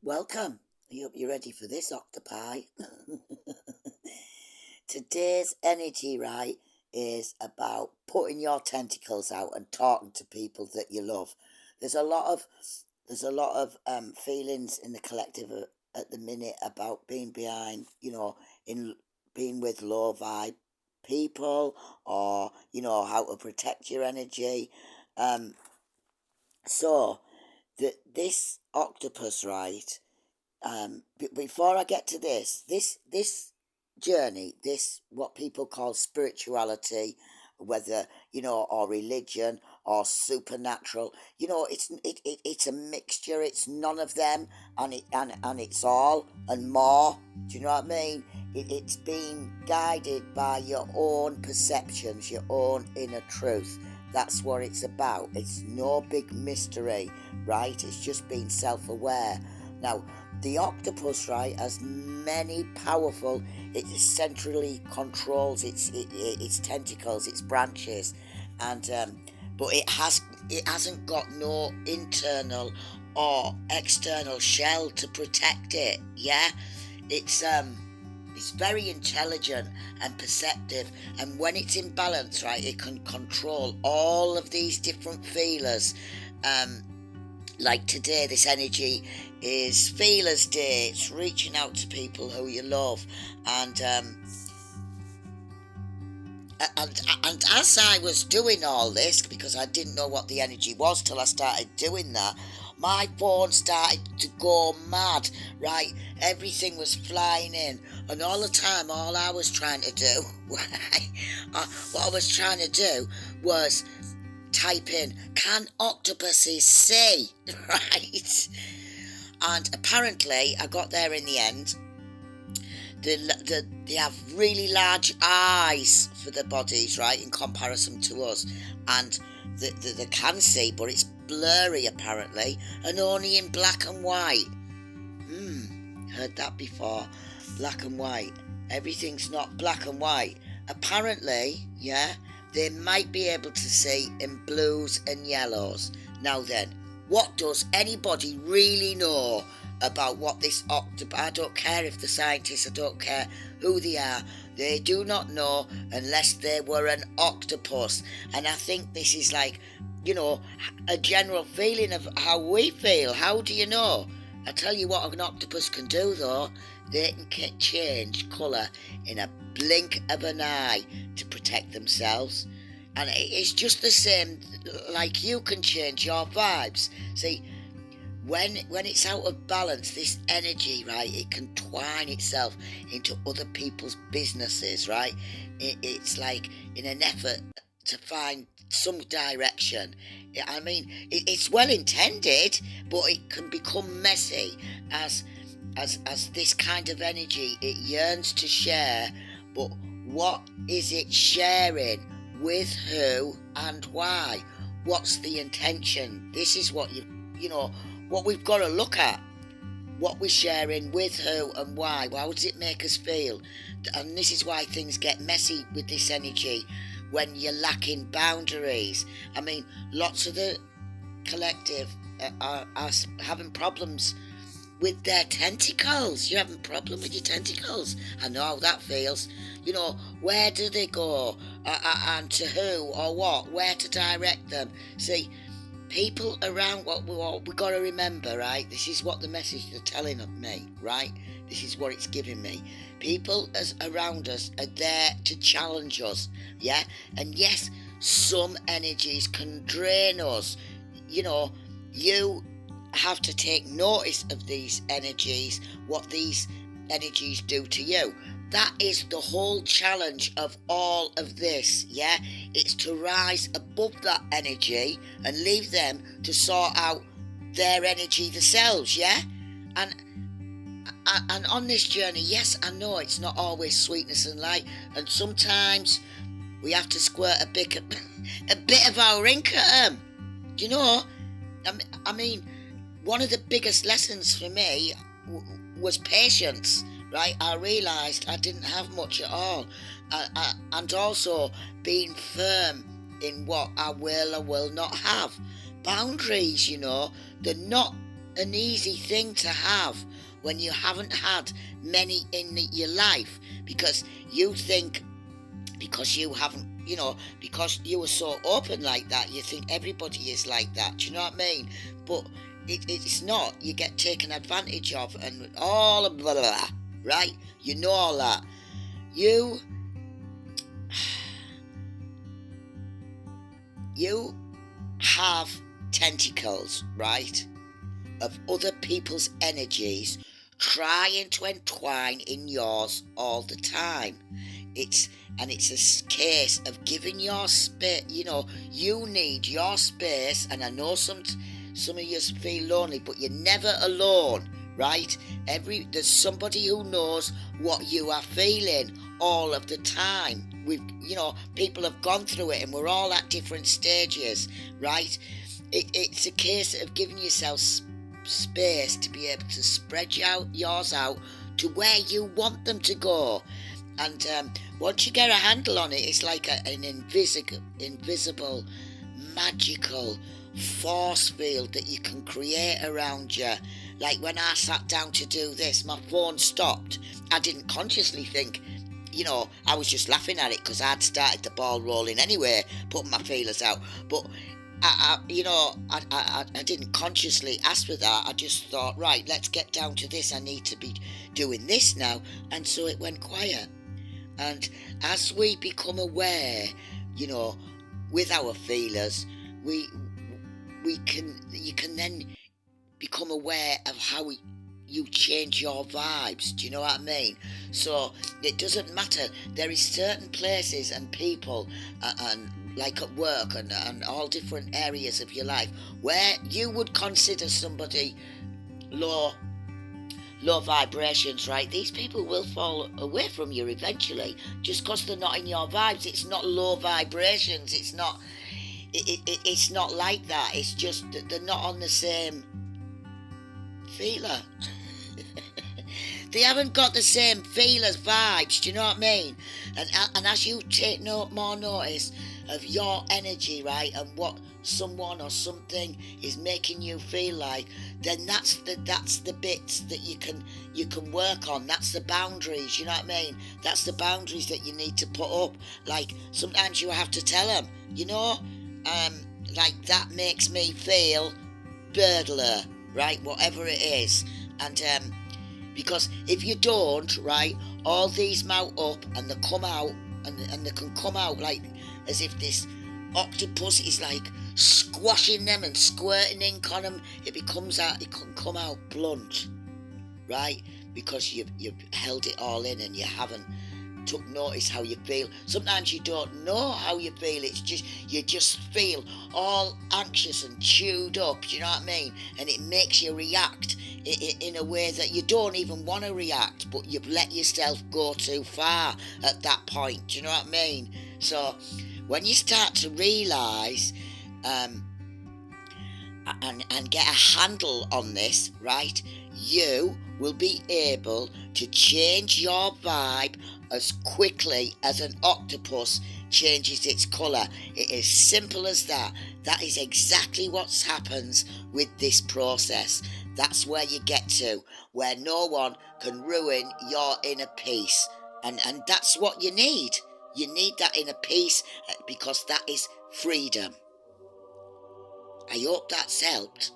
Welcome. I hope you're ready for this, octopi. Today's energy, right, is about putting your tentacles out and talking to people that you love. There's a lot of feelings in the collective at the minute about being behind, in being with low vibe people, or how to protect your energy. Um, so this octopus, right? Before I get to this journey, this what people call spirituality, whether or religion or supernatural, it's a mixture. It's none of them, and it's all and more. Do you know what I mean? It's being guided by your own perceptions, your own inner truth. That's what it's about. It's no big mystery, right? It's just being self-aware. Now, the octopus, right, has many powerful. It centrally controls its tentacles, its branches, and but it hasn't got no internal or external shell to protect it. Yeah, it's very intelligent and perceptive, and when it's in balance, right, it can control all of these different feelers. Um, like today, this energy is Feelers Day. It's reaching out to people who you love, and and as I was doing all this, because I didn't know what the energy was till I started doing that, my phone started to go mad. Right, everything was flying in, and all the time, all I was trying to do, right, what I was trying to do was type in, can octopuses see? Right? And apparently, I got there in the end. They have really large eyes for their bodies, right, in comparison to us. And they can see, but it's blurry apparently, and only in black and white. Heard that before. Black and white. Everything's not black and white. Apparently, yeah, they might be able to see in blues and yellows. Now then, what does anybody really know about what this octopus? I don't care if the scientists, I don't care who they are. They do not know unless they were an octopus. And I think this is like, a general feeling of how we feel. How do you know? I tell you what an octopus can do though. They can change colour in a blink of an eye to protect themselves. And it's just the same, like you can change your vibes. See, when it's out of balance, this energy, right, it can twine itself into other people's businesses, right? It's like in an effort to find some direction. I mean, it's well intended, but it can become messy as this kind of energy, it yearns to share, but what is it sharing, with who and why? What's the intention? This is what what we've got to look at. What we're sharing, with who and why. How does it make us feel? And this is why things get messy with this energy, when you're lacking boundaries. I mean, lots of the collective are having problems with their tentacles. You're having a problem with your tentacles. I know how that feels. Where do they go? And to who or what? Where to direct them? See, people around, what we got to remember, right? This is what the message is telling me, right? This is what it's giving me. People around us are there to challenge us, yeah? And yes, some energies can drain us. You have to take notice of these energies, what these energies do to you. That is the whole challenge of all of this, yeah? It's to rise above that energy and leave them to sort out their energy themselves, yeah? And on this journey, yes, I know it's not always sweetness and light, and sometimes we have to squirt a bit of our ink at them. You know, I mean, one of the biggest lessons for me was patience, right? I realised I didn't have much at all, and also being firm in what I will or will not have. Boundaries, they're not an easy thing to have when you haven't had many in your life, because you think, because you haven't, because you were so open like that, you think everybody is like that. Do you know what I mean? But it's not. You get taken advantage of and all of blah, blah, blah, right? You know all that. You have tentacles, right, of other people's energies trying to entwine in yours all the time. It's a case of giving your space. You need your space, and I know some of you feel lonely, but you're never alone, right? There's somebody who knows what you are feeling all of the time. People have gone through it, and we're all at different stages, right? It's a case of giving yourself space to be able to spread yours out to where you want them to go. And once you get a handle on it, it's like an invisible, magical force field that you can create around you. Like when I sat down to do this, my phone stopped. I didn't consciously think, I was just laughing at it because I'd started the ball rolling anyway, putting my feelers out. But I didn't consciously ask for that. I just thought, right, let's get down to this. I need to be doing this now. And so it went quiet. And as we become aware, with our feelers, you can then become aware of how you change your vibes. Do you know what I mean? So it doesn't matter. There is certain places and people and like at work and all different areas of your life where you would consider somebody low vibrations, right? These people will fall away from you eventually just because they're not in your vibes. It's not low vibrations. It's not like that. It's just that they're not on the same feeler. They haven't got the same feelers vibes. Do you know what I mean? And as you take more notice of your energy, right, and what someone or something is making you feel like, then that's the bits that you can work on. That's the boundaries. You know what I mean? That's the boundaries that you need to put up. Like sometimes you have to tell them, like that makes me feel burglar, right? Whatever it is, and because if you don't, right, all these mount up and they come out, and they can come out like as if this octopus is like squashing them and squirting ink on them. It can come out blunt, right? Because you've held it all in and you haven't took notice how you feel. Sometimes you don't know how you feel. It's just you just feel all anxious and chewed up. Do you know what I mean? And it makes you react in a way that you don't even want to react, but you've let yourself go too far at that point. Do you know what I mean? So when you start to realise and get a handle on this, right, you will be able to change your vibe as quickly as an octopus changes its colour. It is simple as that. That is exactly what happens with this process. That's where you get to, where no one can ruin your inner peace. And that's what you need. You need that inner peace because that is freedom. I hope that's helped.